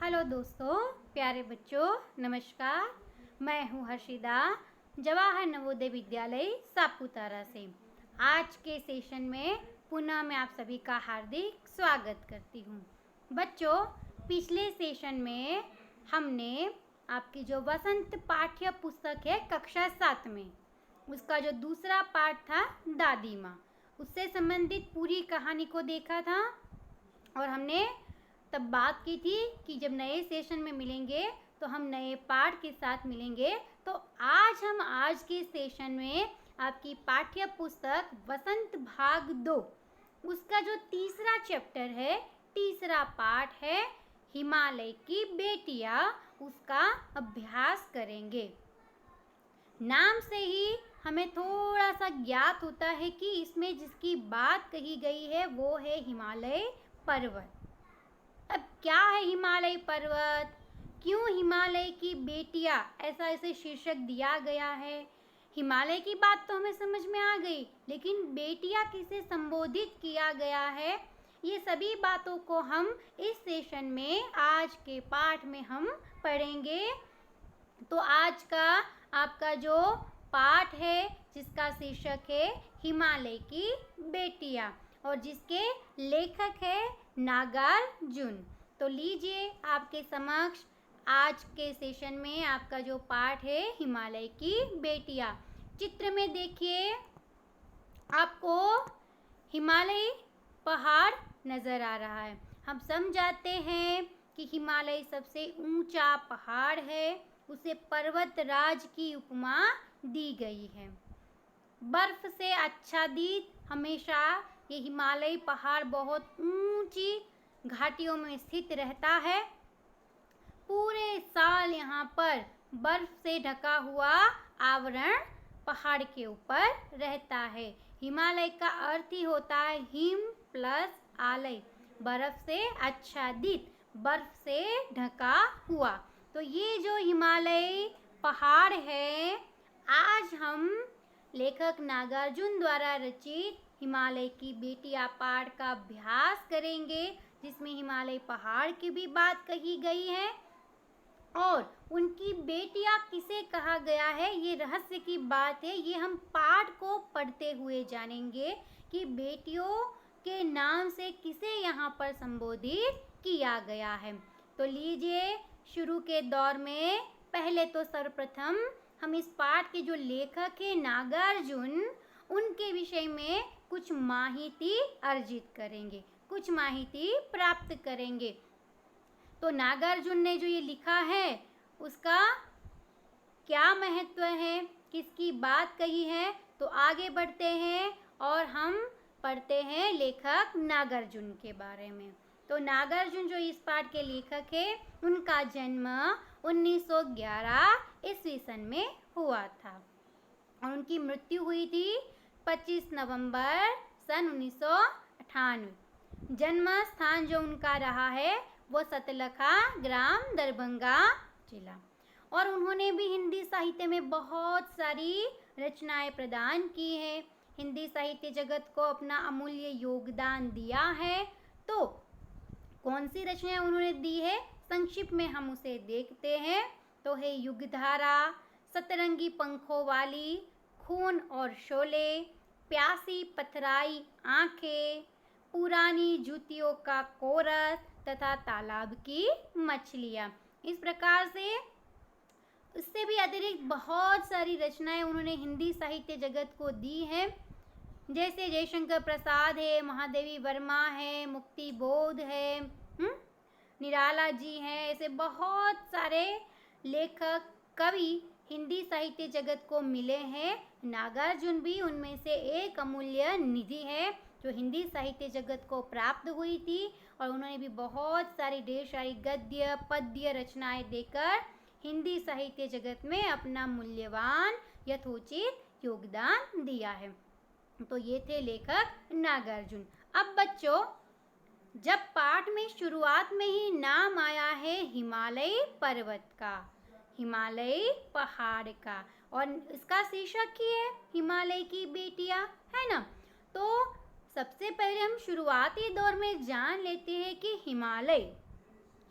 Hello दोस्तों, प्यारे बच्चों, नमस्कार। मैं हूँ हर्षिदा, जवाहर नवोदय विद्यालय सापुतारा से। आज के सेशन में पुनः मैं आप सभी का हार्दिक स्वागत करती हूँ। बच्चों, पिछले सेशन में हमने आपकी जो वसंत पाठ्य पुस्तक है कक्षा 7 में, उसका जो दूसरा पाठ था दादी माँ, उससे संबंधित पूरी कहानी को देखा था। और हमने तब बात की थी कि जब नए सेशन में मिलेंगे तो हम नए पाठ के साथ मिलेंगे। तो आज हम आज के सेशन में आपकी पाठ्य पुस्तक वसंत भाग 2, उसका जो तीसरा चैप्टर है, तीसरा पाठ है हिमालय की बेटियां, उसका अभ्यास करेंगे। नाम से ही हमें थोड़ा सा ज्ञात होता है कि इसमें जिसकी बात कही गई है वो है हिमालय पर्वत। अब क्या है हिमालय पर्वत, क्यों हिमालय की बेटियां ऐसा इसे शीर्षक दिया गया है। हिमालय की बात तो हमें समझ में आ गई, लेकिन बेटियां किसे संबोधित किया गया है, ये सभी बातों को हम इस सेशन में आज के पाठ में हम पढ़ेंगे। तो आज का आपका जो पाठ है जिसका शीर्षक है हिमालय की बेटियां और जिसके लेखक है नागार्जुन। तो लीजिए आपके समक्ष आज के सेशन में आपका जो पाठ है हिमालय की बेटियां। चित्र में देखिए, आपको हिमालय पहाड़ नजर आ रहा है। हम समझाते हैं कि हिमालय सबसे ऊंचा पहाड़ है, उसे पर्वत राज की उपमा दी गई है। बर्फ से आच्छादित हमेशा ये हिमालय पहाड़ बहुत ऊंची घाटियों में स्थित रहता है। पूरे साल यहाँ पर बर्फ से ढका हुआ आवरण पहाड़ के ऊपर रहता है। हिमालय का अर्थ ही होता है हिम प्लस आलय, बर्फ से आच्छादित, बर्फ से ढका हुआ। तो ये जो हिमालय पहाड़ है, आज हम लेखक नागार्जुन द्वारा रचित हिमालय की बेटियां पाठ का अभ्यास करेंगे, जिसमें हिमालय पहाड़ की भी बात कही गई है और उनकी बेटियां किसे कहा गया है, ये रहस्य की बात है। ये हम पाठ को पढ़ते हुए जानेंगे कि बेटियों के नाम से किसे यहाँ पर संबोधित किया गया है। तो लीजिए, शुरू के दौर में पहले तो सर्वप्रथम हम इस पाठ के जो लेखक है नागार्जुन, उनके विषय में कुछ माहिती अर्जित करेंगे, कुछ माहिती प्राप्त करेंगे। तो नागार्जुन ने जो ये लिखा है उसका क्या महत्व है, किसकी बात कही है, तो आगे बढ़ते हैं और हम पढ़ते हैं लेखक नागार्जुन के बारे में। तो नागार्जुन जो इस पाठ के लेखक है, उनका जन्म 1911 ईस्वी सन में हुआ था और उनकी मृत्यु हुई थी 25 नवंबर सन 1998। जन्म स्थान जो उनका रहा है वो सतलखा ग्राम, दरभंगा जिला। और उन्होंने भी हिंदी साहित्य में बहुत सारी रचनाएं प्रदान की हैं, हिंदी साहित्य जगत को अपना अमूल्य योगदान दिया है। तो कौन सी रचनाएं उन्होंने दी है, संक्षिप्त में हम उसे देखते हैं। तो है युगधारा, सतरंगी पंखों वाली, खून और शोले, प्यासी पथराई आंखें, पुरानी जूतियों का कोरस तथा तालाब की मछलियाँ। इस प्रकार से इससे भी अतिरिक्त बहुत सारी रचनाएं उन्होंने हिंदी साहित्य जगत को दी हैं, जैसे जयशंकर प्रसाद है, महादेवी वर्मा है, मुक्ति बोध है, निराला जी हैं। ऐसे बहुत सारे लेखक कवि हिंदी साहित्य जगत को मिले हैं। नागार्जुन भी उनमें से एक अमूल्य निधि है जो हिंदी साहित्य जगत को प्राप्त हुई थी और उन्होंने भी बहुत सारी ढेर सारी गद्य पद्य रचनाएं देकर हिंदी साहित्य जगत में अपना मूल्यवान यथोचित योगदान दिया है। तो ये थे लेखक नागार्जुन। अब बच्चों, जब पाठ में शुरुआत में ही नाम आया है हिमालय पर्वत का, हिमालय पहाड़ का, और इसका शीर्षक ही है हिमालय की बेटियां, है ना। तो सबसे पहले हम शुरुआती दौर में जान लेते हैं कि हिमालय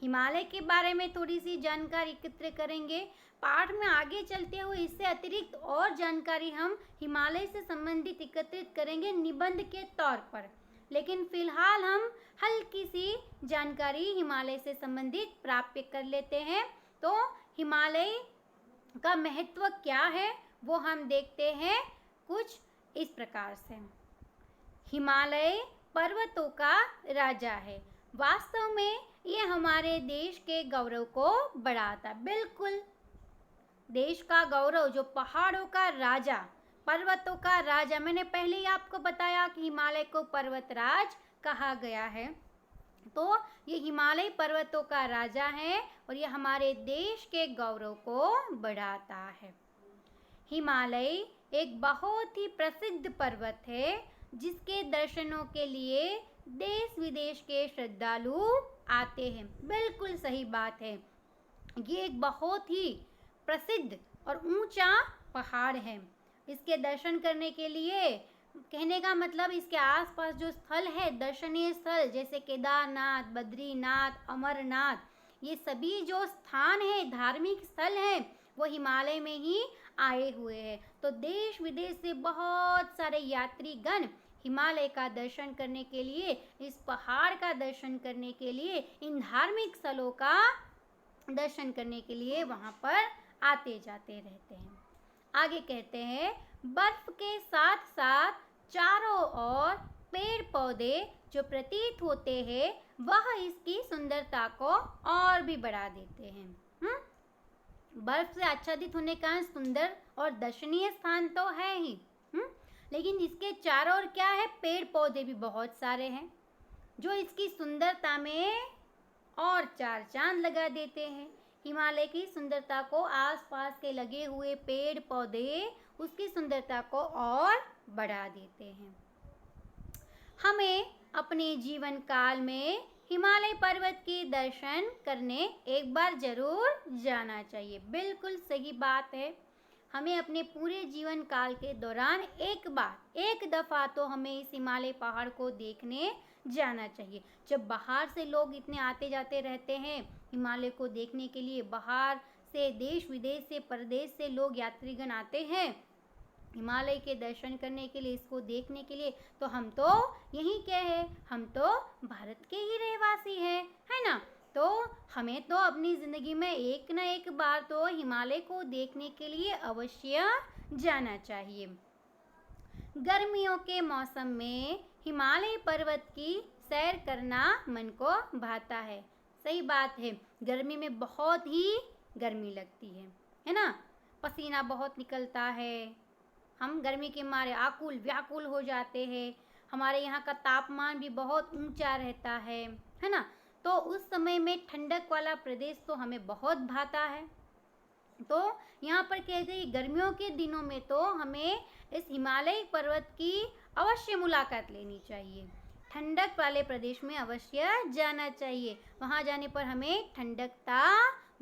हिमालय के बारे में थोड़ी सी जानकारी एकत्र करेंगे। पाठ में आगे चलते हुए इससे अतिरिक्त और जानकारी हम हिमालय से संबंधित एकत्रित करेंगे निबंध के तौर पर, लेकिन फिलहाल हम हल्की सी जानकारी हिमालय से संबंधित प्राप्त कर लेते हैं। तो हिमालय का महत्व क्या है वो हम देखते हैं कुछ इस प्रकार से। हिमालय पर्वतों का राजा है। वास्तव में ये हमारे देश के गौरव को बढ़ाता, बिल्कुल देश का गौरव, जो पहाड़ों का राजा, पर्वतों का राजा। मैंने पहले ही आपको बताया कि हिमालय को पर्वतराज कहा गया है। तो ये हिमालय पर्वतों का राजा है और ये हमारे देश के गौरव को बढ़ाता है। हिमालय एक बहुत ही प्रसिद्ध पर्वत है जिसके दर्शनों के लिए देश विदेश के श्रद्धालु आते हैं। बिल्कुल सही बात है। ये एक बहुत ही प्रसिद्ध और ऊंचा पहाड़ है। इसके दर्शन करने के लिए, कहने का मतलब इसके आसपास जो स्थल है, दर्शनीय स्थल जैसे केदारनाथ, बद्रीनाथ, अमरनाथ, ये सभी जो स्थान है, धार्मिक स्थल है, वो हिमालय में ही आए हुए हैं। तो देश विदेश से बहुत सारे यात्रीगण हिमालय का दर्शन करने के लिए, इस पहाड़ का दर्शन करने के लिए, इन धार्मिक स्थलों का दर्शन करने के लिए वहाँ पर आते जाते रहते हैं। आगे कहते हैं, बर्फ के साथ साथ चारों ओर पेड़ पौधे जो प्रतीत होते हैं वह इसकी सुंदरता को और भी बढ़ा देते हैं। बर्फ से आच्छादित होने का सुंदर और दर्शनीय स्थान तो है ही, लेकिन इसके चारों ओर क्या है, पेड़ पौधे भी बहुत सारे हैं जो इसकी सुंदरता में और चार चांद लगा देते हैं। हिमालय की सुंदरता को आसपास के लगे हुए पेड़ पौधे उसकी सुंदरता को और बढ़ा देते हैं। हमें अपने जीवन काल में हिमालय पर्वत के दर्शन करने एक बार जरूर जाना चाहिए। बिल्कुल सही बात है। हमें अपने पूरे जीवन काल के दौरान एक दफ़ा तो हमें इस हिमालय पहाड़ को देखने जाना चाहिए। जब बाहर से लोग इतने आते जाते रहते हैं हिमालय को देखने के लिए, बाहर से, देश विदेश से, परदेश से लोग यात्रीगण आते हैं हिमालय के दर्शन करने के लिए, इसको देखने के लिए, तो हम तो यहीं के हैं, हम तो भारत के ही रहवासी हैं, है ना। तो हमें तो अपनी ज़िंदगी में एक न एक बार तो हिमालय को देखने के लिए अवश्य जाना चाहिए। गर्मियों के मौसम में हिमालय पर्वत की सैर करना मन को भाता है। सही बात है, गर्मी में बहुत ही गर्मी लगती है ना, पसीना बहुत निकलता है, हम गर्मी के मारे आकुल व्याकुल हो जाते हैं। हमारे यहाँ का तापमान भी बहुत ऊंचा रहता है ना। तो उस समय में ठंडक वाला प्रदेश तो हमें बहुत भाता है। तो यहाँ पर कहते हैं गर्मियों के दिनों में तो हमें इस हिमालय पर्वत की अवश्य मुलाकात लेनी चाहिए। ठंडक वाले प्रदेश में अवश्य जाना चाहिए। वहाँ जाने पर हमें ठंडकता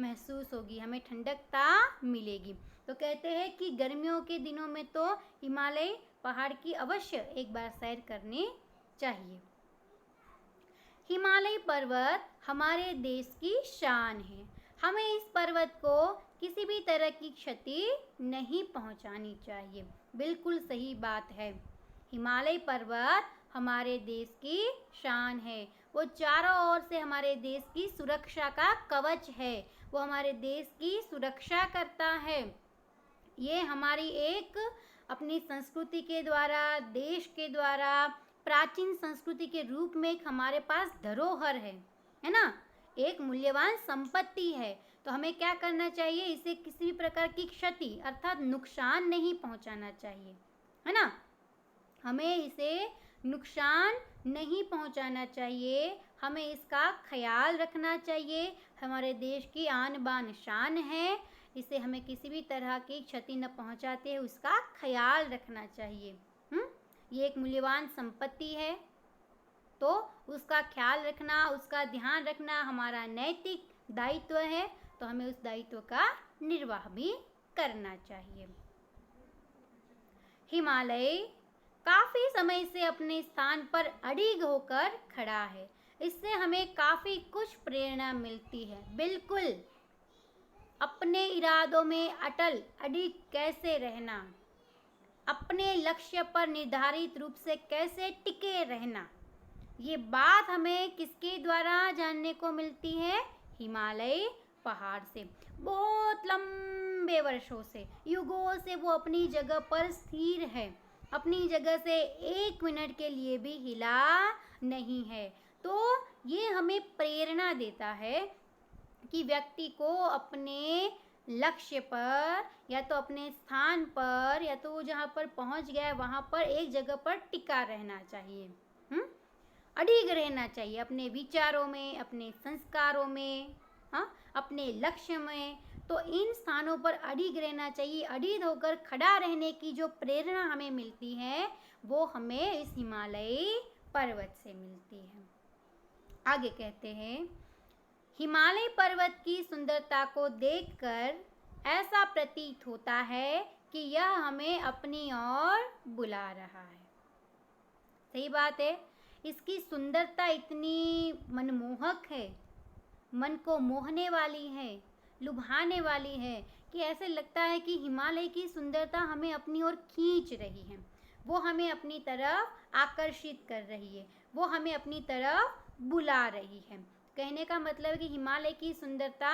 महसूस होगी, हमें ठंडकता मिलेगी। तो कहते हैं कि गर्मियों के दिनों में तो हिमालय पहाड़ की अवश्य एक बार सैर करनी चाहिए। हिमालय पर्वत हमारे देश की शान है। हमें इस पर्वत को किसी भी तरह की क्षति नहीं पहुंचानी चाहिए। बिल्कुल सही बात है। हिमालय पर्वत हमारे देश की शान है। वो चारों ओर से हमारे देश की सुरक्षा का कवच है। वो हमारे देश की सुरक्षा करता है। ये हमारी एक अपनी संस्कृति के द्वारा, देश के द्वारा, प्राचीन संस्कृति के रूप में एक हमारे पास धरोहर है ना, एक मूल्यवान संपत्ति है। तो हमें क्या करना चाहिए, इसे किसी भी प्रकार की क्षति अर्थात नुकसान नहीं पहुंचाना चाहिए, है ना। हमें इसे नुकसान नहीं पहुंचाना चाहिए, हमें इसका ख्याल रखना चाहिए। हमारे देश की आन बान शान है, इसे हमें किसी भी तरह की क्षति न पहुंचाते हुए उसका ख्याल रखना चाहिए। ये एक मूल्यवान संपत्ति है, तो उसका ख्याल रखना, उसका ध्यान रखना हमारा नैतिक दायित्व है। तो हमें उस दायित्व का निर्वाह भी करना चाहिए। हिमालय काफ़ी समय से अपने स्थान पर अडिग होकर खड़ा है। इससे हमें काफ़ी कुछ प्रेरणा मिलती है। बिल्कुल, अपने इरादों में अडिग कैसे रहना, अपने लक्ष्य पर निर्धारित रूप से कैसे टिके रहना, ये बात हमें किसके द्वारा जानने को मिलती है? हिमालय पहाड़ से। बहुत लंबे वर्षों से, युगों से वो अपनी जगह पर स्थिर है, अपनी जगह से 1 मिनट के लिए भी हिला नहीं है। तो ये हमें प्रेरणा देता है कि व्यक्ति को अपने लक्ष्य पर या तो अपने स्थान पर या तो वो जहाँ पर पहुँच गया है वहाँ पर एक जगह पर टिका रहना चाहिए। अडिग रहना चाहिए अपने विचारों में, अपने संस्कारों में, हाँ, अपने लक्ष्य में। तो इन स्थानों पर अडिग रहना चाहिए। अडिग होकर खड़ा रहने की जो प्रेरणा हमें मिलती है वो हमें इस हिमालयी पर्वत से मिलती है। आगे कहते हैं, हिमालय पर्वत की सुंदरता को देखकर ऐसा प्रतीत होता है कि यह हमें अपनी ओर बुला रहा है। सही बात है, इसकी सुंदरता इतनी मनमोहक है, मन को मोहने वाली है, लुभाने वाली है कि ऐसे लगता है कि हिमालय की सुंदरता हमें अपनी ओर खींच रही है, वो हमें अपनी तरफ आकर्षित कर रही है, वो हमें अपनी तरफ बुला रही है। कहने का मतलब है कि हिमालय की सुंदरता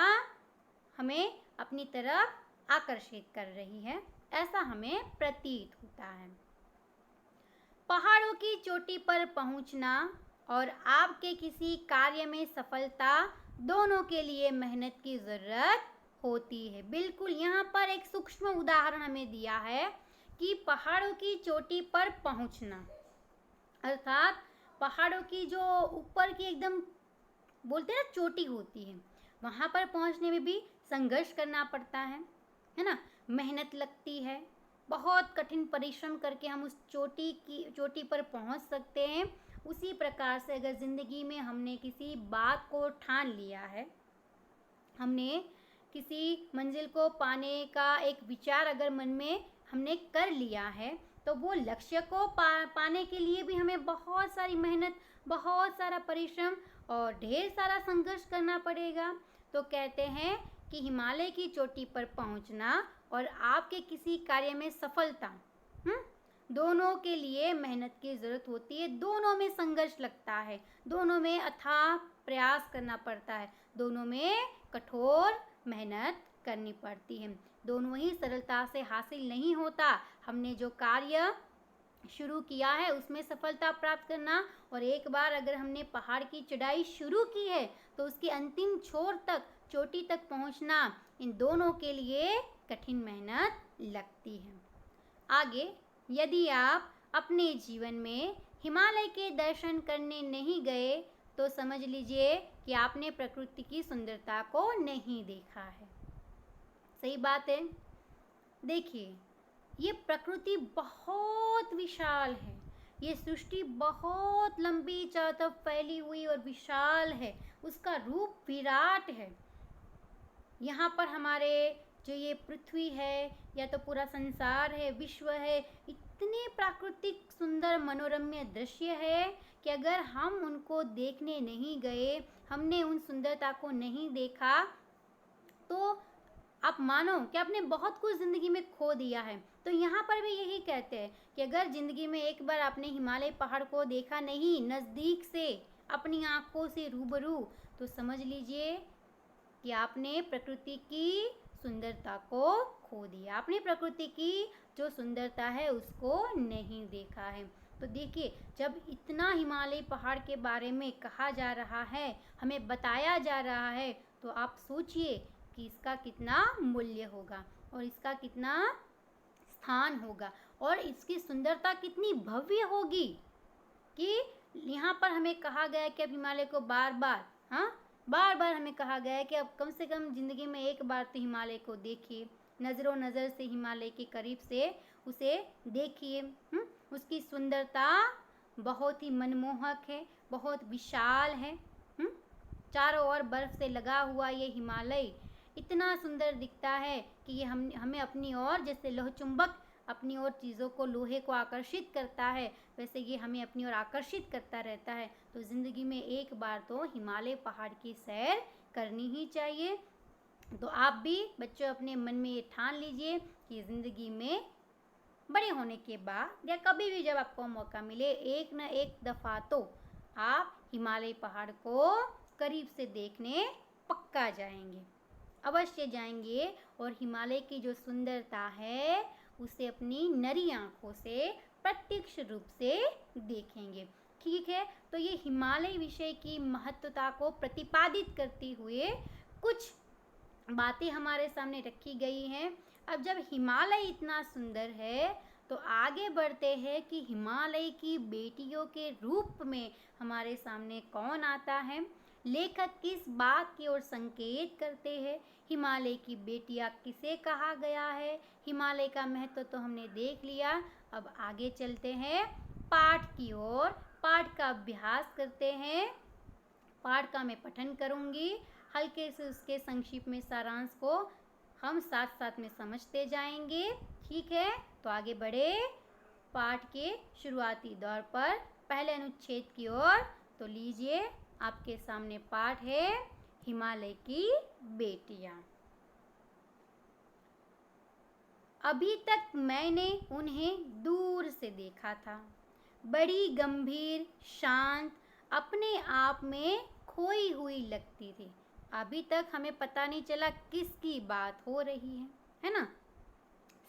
हमें अपनी तरफ आकर्षित कर रही है, ऐसा हमें प्रतीत होता है। पहाड़ों की चोटी पर पहुंचना और आपके किसी कार्य में सफलता दोनों के लिए मेहनत की ज़रूरत होती है। बिल्कुल, यहाँ पर एक सूक्ष्म उदाहरण हमें दिया है कि पहाड़ों की चोटी पर पहुंचना, अर्थात पहाड़ों की जो ऊपर की एकदम बोलते हैं ना चोटी होती है, वहाँ पर पहुँचने में भी संघर्ष करना पड़ता है ना, मेहनत लगती है, बहुत कठिन परिश्रम करके हम उस चोटी पर पहुँच सकते हैं। उसी प्रकार से अगर ज़िंदगी में हमने किसी बात को ठान लिया है, हमने किसी मंजिल को पाने का एक विचार अगर मन में हमने कर लिया है, तो वो लक्ष्य को पाने के लिए भी हमें बहुत सारी मेहनत, बहुत सारा परिश्रम और ढेर सारा संघर्ष करना पड़ेगा। तो कहते हैं कि हिमालय की चोटी पर पहुंचना और आपके किसी कार्य में सफलता, दोनों के लिए मेहनत की ज़रूरत होती है, दोनों में संघर्ष लगता है, दोनों में अथाह प्रयास करना पड़ता है, दोनों में कठोर मेहनत करनी पड़ती है, दोनों ही सरलता से हासिल नहीं होता। हमने जो कार्य शुरू किया है उसमें सफलता प्राप्त करना, और एक बार अगर हमने पहाड़ की चढ़ाई शुरू की है तो उसकी अंतिम छोर तक, चोटी तक पहुंचना, इन दोनों के लिए कठिन मेहनत लगती है। आगे, यदि आप अपने जीवन में हिमालय के दर्शन करने नहीं गए तो समझ लीजिए कि आपने प्रकृति की सुंदरता को नहीं देखा है। सही बात है। देखिए, ये प्रकृति बहुत विशाल है, ये सृष्टि बहुत लंबी चारों तरफ फैली हुई और विशाल है, उसका रूप विराट है। यहाँ पर हमारे जो ये पृथ्वी है या तो पूरा संसार है, विश्व है, इतने प्राकृतिक सुंदर मनोरम्य दृश्य है कि अगर हम उनको देखने नहीं गए, हमने उन सुंदरता को नहीं देखा, तो आप मानो कि आपने बहुत कुछ ज़िंदगी में खो दिया है। तो यहाँ पर भी यही कहते हैं कि अगर ज़िंदगी में एक बार आपने हिमालय पहाड़ को देखा नहीं नज़दीक से, अपनी आँखों से रूबरू, तो समझ लीजिए कि आपने प्रकृति की सुंदरता को खो दिया, आपने प्रकृति की जो सुंदरता है उसको नहीं देखा है। तो देखिए, जब इतना हिमालय पहाड़ के बारे में कहा जा रहा है, हमें बताया जा रहा है, तो आप सोचिए कि इसका कितना मूल्य होगा और इसका कितना स्थान होगा और इसकी सुंदरता कितनी भव्य होगी कि यहाँ पर हमें कहा गया है कि अब हिमालय को बार बार हमें कहा गया है कि अब कम से कम ज़िंदगी में एक बार तो हिमालय को देखिए, नज़रों नज़र से हिमालय के करीब से उसे देखिए। उसकी सुंदरता बहुत ही मनमोहक है, बहुत विशाल है। चारों ओर बर्फ़ से लगा हुआ ये हिमालय इतना सुंदर दिखता है कि ये हमें अपनी ओर जैसे लौह चुंबक अपनी ओर चीज़ों को, लोहे को आकर्षित करता है, वैसे ये हमें अपनी ओर आकर्षित करता रहता है। तो ज़िंदगी में एक बार तो हिमालय पहाड़ की सैर करनी ही चाहिए। तो आप भी बच्चों अपने मन में ये ठान लीजिए कि ज़िंदगी में बड़े होने के बाद या कभी भी जब आपको मौका मिले, एक न एक दफ़ा तो आप हिमालय पहाड़ को करीब से देखने पक्का जाएंगे, अवश्य जाएंगे और हिमालय की जो सुंदरता है उसे अपनी नरी आंखों से प्रत्यक्ष रूप से देखेंगे। ठीक है, तो ये हिमालय विषय की महत्वता को प्रतिपादित करते हुए कुछ बातें हमारे सामने रखी गई हैं। अब जब हिमालय इतना सुंदर है तो आगे बढ़ते हैं कि हिमालय की बेटियों के रूप में हमारे सामने कौन आता है, लेखक किस बात की ओर संकेत करते हैं, हिमालय की बेटियां किसे कहा गया है। हिमालय का महत्व तो हमने देख लिया, अब आगे चलते हैं पाठ की ओर, पाठ का अभ्यास करते हैं। पाठ का मैं पठन करूंगी, हल्के से उसके संक्षिप्त में सारांश को हम साथ साथ में समझते जाएंगे। ठीक है, तो आगे बढ़े पाठ के शुरुआती दौर पर पहले अनुच्छेद की ओर। तो लीजिए, आपके सामने पाठ है हिमालय की बेटियां। अभी तक मैंने उन्हें दूर से देखा था, बड़ी गंभीर, शांत, अपने आप में खोई हुई लगती थी। अभी तक हमें पता नहीं चला किसकी बात हो रही है ना।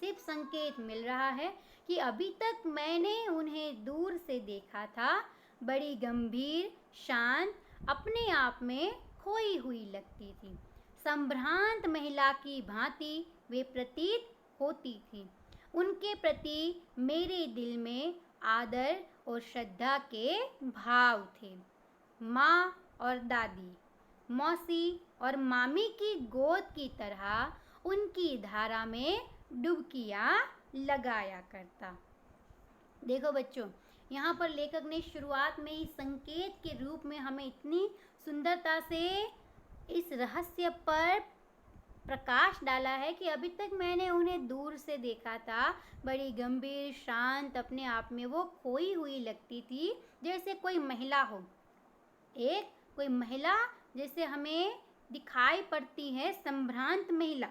सिर्फ संकेत मिल रहा है कि अभी तक मैंने उन्हें दूर से देखा था, बड़ी गंभीर, शांत, अपने आप में खोई हुई लगती थी। संभ्रांत महिला की भांति वे प्रतीत होती थी। उनके प्रति मेरे दिल में आदर और श्रद्धा के भाव थे। माँ और दादी, मौसी और मामी की गोद की तरह उनकी धारा में डुबकियाँ लगाया करता। देखो बच्चों, यहाँ पर लेखक ने शुरुआत में ही संकेत के रूप में हमें इतनी सुंदरता से इस रहस्य पर प्रकाश डाला है कि अभी तक मैंने उन्हें दूर से देखा था, बड़ी गंभीर, शांत, अपने आप में वो खोई हुई लगती थी, जैसे कोई महिला हो। एक कोई महिला जैसे हमें दिखाई पड़ती है, संभ्रांत महिला,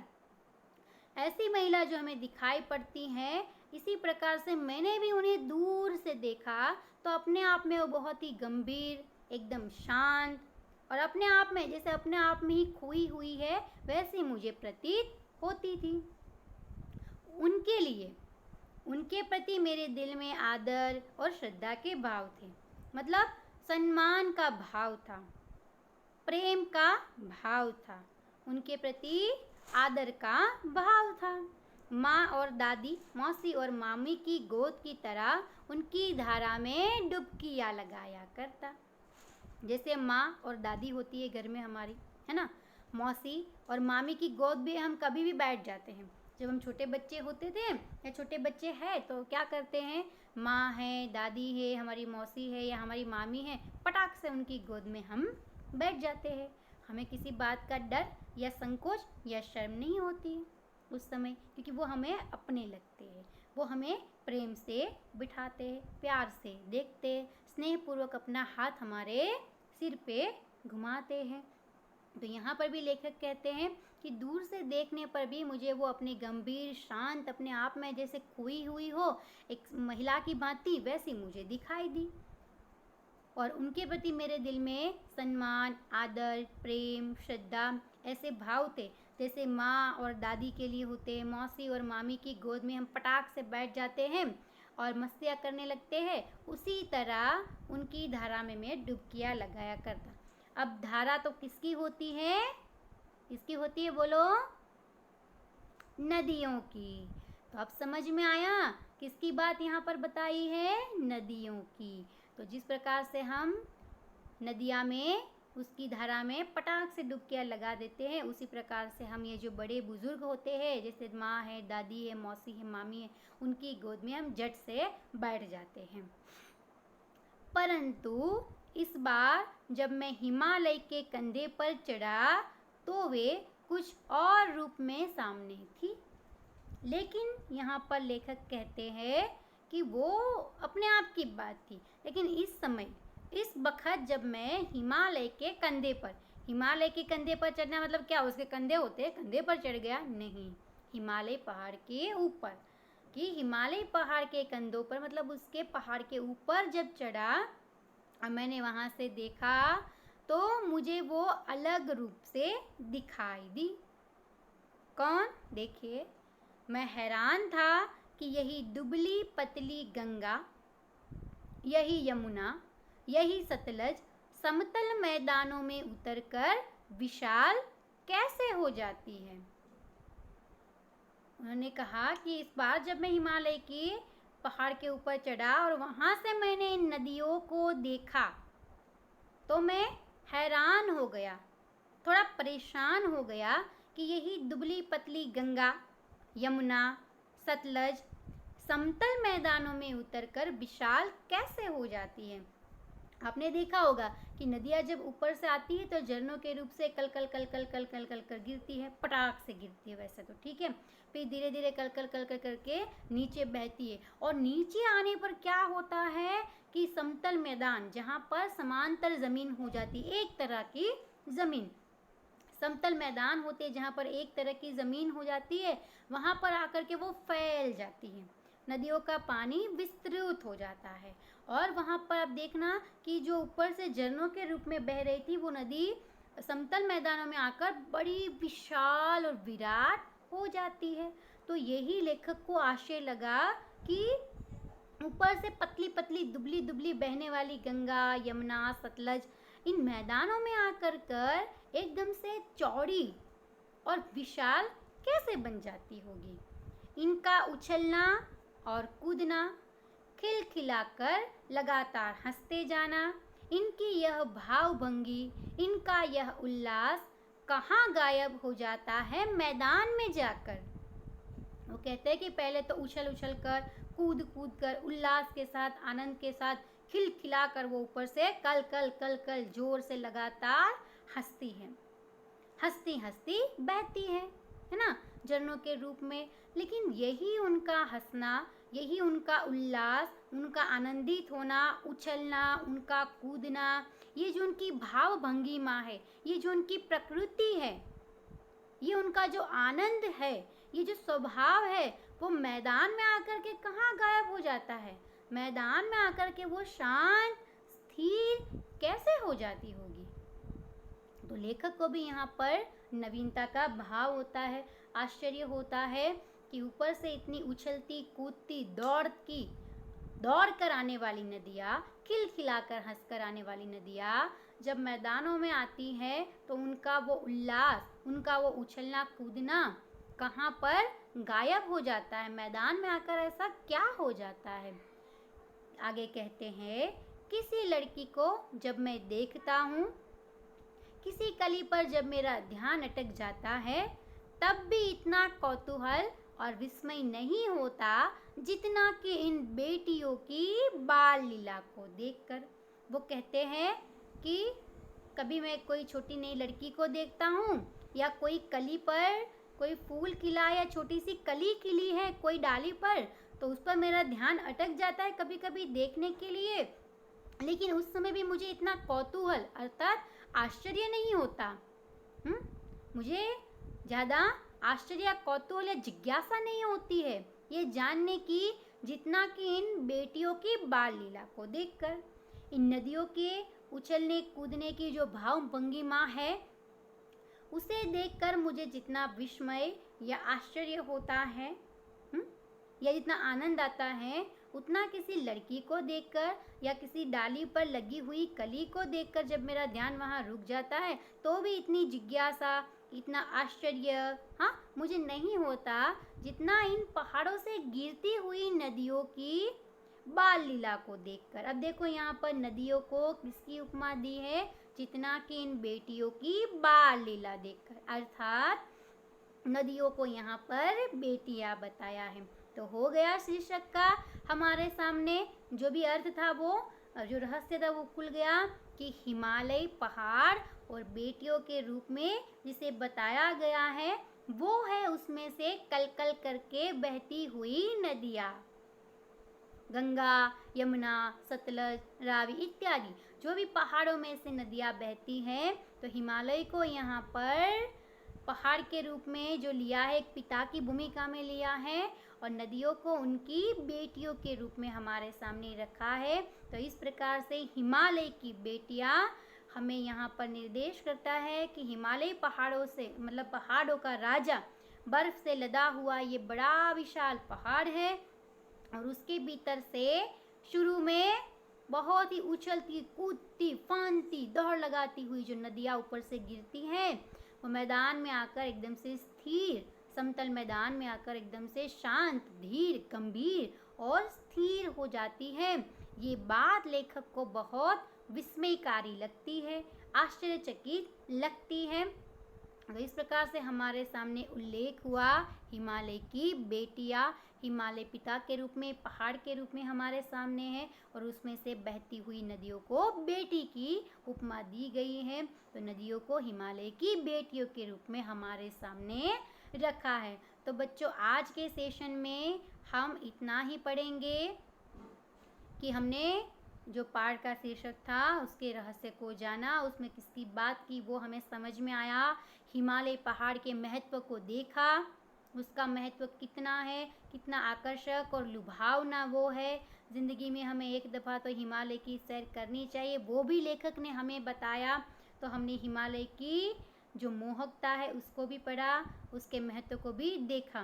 ऐसी महिला जो हमें दिखाई पड़ती है, इसी प्रकार से मैंने भी उन्हें दूर से देखा तो अपने आप में वो बहुत ही गंभीर, एकदम शांत और अपने आप में जैसे अपने आप में ही खोई हुई है, वैसे मुझे प्रतीत होती थी। उनके लिए, उनके प्रति मेरे दिल में आदर और श्रद्धा के भाव थे, मतलब सम्मान का भाव था, प्रेम का भाव था, उनके प्रति आदर का भाव था। माँ और दादी, मौसी और मामी की गोद की तरह उनकी धारा में डुबकियाँ लगाया करता। जैसे माँ और दादी होती है घर में हमारी, है ना, मौसी और मामी की गोद भी हम कभी भी बैठ जाते हैं। जब हम छोटे बच्चे होते थे या छोटे बच्चे हैं तो क्या करते हैं, माँ है, दादी है, हमारी मौसी है या हमारी मामी है, पटाख से उनकी गोद में हम बैठ जाते हैं। हमें किसी बात का डर या संकोच या शर्म नहीं होती है उस समय, क्योंकि वो हमें अपने लगते हैं, वो हमें प्रेम से बिठाते हैं, प्यार से देखते हैं, स्नेहपूर्वक अपना हाथ हमारे सिर पे घुमाते हैं। तो यहाँ पर भी लेखक कहते हैं कि दूर से देखने पर भी मुझे वो अपने गंभीर, शांत, अपने आप में जैसे खोई हुई हो एक महिला की भांति वैसी मुझे दिखाई दी और उनके प्रति मेरे दिल में सम्मान, आदर, प्रेम, श्रद्धा ऐसे भाव थे, जैसे माँ और दादी के लिए होते हैं, मौसी और मामी की गोद में हम पटाख से बैठ जाते हैं और मस्तियाँ करने लगते हैं, उसी तरह उनकी धारा में मैं डुबकियाँ लगाया करता। अब धारा तो किसकी होती है, किसकी होती है बोलो, नदियों की। तो अब समझ में आया किसकी बात यहाँ पर बताई है, नदियों की। तो जिस प्रकार से हम नदिया में उसकी धारा में पटाख से डुबकियाँ लगा देते हैं, उसी प्रकार से हम ये जो बड़े बुजुर्ग होते हैं, जैसे माँ है, दादी है, मौसी है, मामी है, उनकी गोद में हम झट से बैठ जाते हैं। परंतु इस बार जब मैं हिमालय के कंधे पर चढ़ा तो वे कुछ और रूप में सामने थी। लेकिन यहाँ पर लेखक कहते हैं कि वो अपने आप की बात थी, लेकिन इस समय, इस वक्त जब मैं हिमालय के कंधे पर चढ़ना मतलब क्या, उसके कंधे होते हैं, कंधे पर चढ़ गया नहीं, हिमालय पहाड़ के ऊपर, कि हिमालय पहाड़ के कंधों पर मतलब उसके पहाड़ के ऊपर जब चढ़ा और मैंने वहाँ से देखा तो मुझे वो अलग रूप से दिखाई दी। कौन? देखिए, मैं हैरान था कि यही दुबली पतली गंगा, यही यमुना, यही सतलज समतल मैदानों में उतरकर विशाल कैसे हो जाती है। उन्होंने कहा कि इस बार जब मैं हिमालय के पहाड़ के ऊपर चढ़ा और वहाँ से मैंने इन नदियों को देखा तो मैं हैरान हो गया, थोड़ा परेशान हो गया कि यही दुबली पतली गंगा, यमुना, सतलज समतल मैदानों में उतरकर विशाल कैसे हो जाती है। आपने देखा होगा कि नदियाँ जब ऊपर से आती है तो झरनों के रूप से कल कल कल कल कल कल कल कर गिरती है, पटाख से गिरती है वैसे तो, ठीक है, फिर धीरे धीरे कल कल कल कल करके नीचे बहती है और नीचे आने पर क्या होता है कि समतल मैदान, जहाँ पर समांतर ज़मीन हो जाती है, एक तरह की ज़मीन, समतल मैदान होते हैं जहाँ पर एक तरह की ज़मीन हो जाती है, वहाँ पर आकर के वो फैल जाती है, नदियों का पानी विस्तृत हो जाता है और वहाँ पर आप देखना कि जो ऊपर से झरनों के रूप में बह रही थी वो नदी समतल मैदानों में आकर बड़ी विशाल और विराट हो जाती है। तो यही लेखक को आश्चर्य लगा कि ऊपर से पतली पतली दुबली दुबली बहने वाली गंगा, यमुना, सतलज इन मैदानों में आकर कर एकदम से चौड़ी और विशाल कैसे बन जाती होगी। इनका उछलना और कूदना, खिलखिलाकर लगातार हंसते जाना, इनकी यह भावभंगी, इनका यह उल्लास कहाँ गायब हो जाता है मैदान में जाकर। वो कहते हैं कि पहले तो उछल उछल कर, कूद कूद कर, उल्लास के साथ, आनंद के साथ, खिलखिला कर वो ऊपर से कल कल कल कल जोर से लगातार हंसती है, हंसती हंसती बहती है ना, झरनों के रूप में। लेकिन यही उनका हंसना, यही उनका उल्लास, उनका आनंदित होना, उछलना, उनका कूदना, ये जो उनकी भाव भंगिमा है, ये जो उनकी प्रकृति है, ये उनका जो आनंद है, ये जो स्वभाव है, वो मैदान में आकर के कहाँ गायब हो जाता है। मैदान में आकर के वो शांत स्थिर कैसे हो जाती होगी। तो लेखक को भी यहाँ पर नवीनता का भाव होता है, आश्चर्य होता है कि ऊपर से इतनी उछलती कूदती दौड़ कर आने वाली नदियाँ, खिलखिलाकर हंसकर आने वाली नदियाँ जब मैदानों में आती हैं तो उनका वो उल्लास, उनका वो उछलना कूदना कहाँ पर गायब हो जाता है, मैदान में आकर ऐसा क्या हो जाता है। आगे कहते हैं, किसी लड़की को जब मैं देखता हूँ, किसी कली पर जब मेरा ध्यान अटक जाता है, तब भी इतना कौतूहल और विस्मय नहीं होता जितना कि इन बेटियों की बाल लीला को देखकर। वो कहते हैं कि कभी मैं कोई छोटी नई लड़की को देखता हूँ या कोई कली पर कोई फूल खिला या छोटी सी कली खिली है कोई डाली पर, तो उस पर मेरा ध्यान अटक जाता है कभी कभी देखने के लिए, लेकिन उस समय भी मुझे इतना कौतूहल अर्थात आश्चर्य नहीं होता। मुझे ज़्यादा आश्चर्य, कौतूहल या जिज्ञासा नहीं होती है ये जानने की जितना कि इन बेटियों की बाल लीला को देखकर। इन नदियों के उछलने कूदने की जो भाव भंगिमा है उसे देखकर मुझे जितना विस्मय या आश्चर्य होता है या जितना आनंद आता है, उतना किसी लड़की को देखकर या किसी डाली पर लगी हुई कली को देखकर जब मेरा ध्यान वहाँ रुक जाता है तो भी इतनी जिज्ञासा, इतना आश्चर्य मुझे नहीं होता जितना इन पहाड़ों से गिरती हुई नदियों की बाल लीला को देखकर। अब देखो यहाँ पर नदियों को किसकी उपमा दी है, जितना कि इन बेटियों की बाल लीला देखकर, अर्थात नदियों को यहाँ पर बेटियाँ बताया है। तो हो गया शीर्षक का हमारे सामने जो भी अर्थ था, वो जो रहस्य था वो खुल गया कि हिमालय पहाड़ और बेटियों के रूप में जिसे बताया गया है वो है उसमें से कल कल करके बहती हुई नदियाँ। गंगा, यमुना, सतलज, रावी इत्यादि जो भी पहाड़ों में से नदियाँ बहती हैं, तो हिमालय को यहाँ पर पहाड़ के रूप में जो लिया है, एक पिता की भूमिका में लिया है, और नदियों को उनकी बेटियों के रूप में हमारे सामने रखा है। तो इस प्रकार से हिमालय की बेटियाँ हमें यहाँ पर निर्देश करता है कि हिमालय पहाड़ों से मतलब पहाड़ों का राजा, बर्फ से लदा हुआ ये बड़ा विशाल पहाड़ है, और उसके भीतर से शुरू में बहुत ही उछलती कूदती फांती दौड़ लगाती हुई जो नदियाँ ऊपर से गिरती हैं, वो मैदान में आकर एकदम से स्थिर, समतल मैदान में आकर एकदम से शांत, धीर, गंभीर और स्थिर हो जाती है। ये बात लेखक को बहुत विस्मयकारी लगती है, आश्चर्यचकित लगती है। तो इस प्रकार से हमारे सामने उल्लेख हुआ हिमालय की बेटियाँ, हिमालय पिता के रूप में, पहाड़ के रूप में हमारे सामने है, और उसमें से बहती हुई नदियों को बेटी की उपमा दी गई है। तो नदियों को हिमालय की बेटियों के रूप में हमारे सामने रखा है। तो बच्चों, आज के सेशन में हम इतना ही पढ़ेंगे कि हमने जो पाठ का शीर्षक था उसके रहस्य को जाना, उसमें किसकी बात की वो हमें समझ में आया, हिमालय पहाड़ के महत्व को देखा, उसका महत्व कितना है, कितना आकर्षक और लुभावना वो है। ज़िंदगी में हमें एक दफ़ा तो हिमालय की सैर करनी चाहिए, वो भी लेखक ने हमें बताया। तो हमने हिमालय की जो मोहकता है उसको भी पढ़ा, उसके महत्व को भी देखा।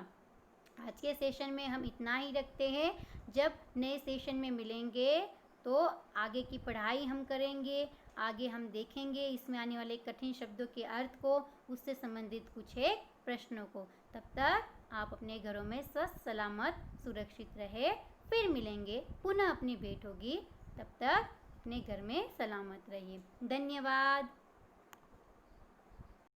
आज के सेशन में हम इतना ही रखते हैं। जब नए सेशन में मिलेंगे तो आगे की पढ़ाई हम करेंगे, आगे हम देखेंगे इसमें आने वाले कठिन शब्दों के अर्थ को, उससे संबंधित कुछ एक प्रश्नों को। तब तक आप अपने घरों में स्वस्थ, सलामत, सुरक्षित रहे। फिर मिलेंगे, पुनः अपनी भेंट होगी। तब तक अपने घर में सलामत रहिए। धन्यवाद।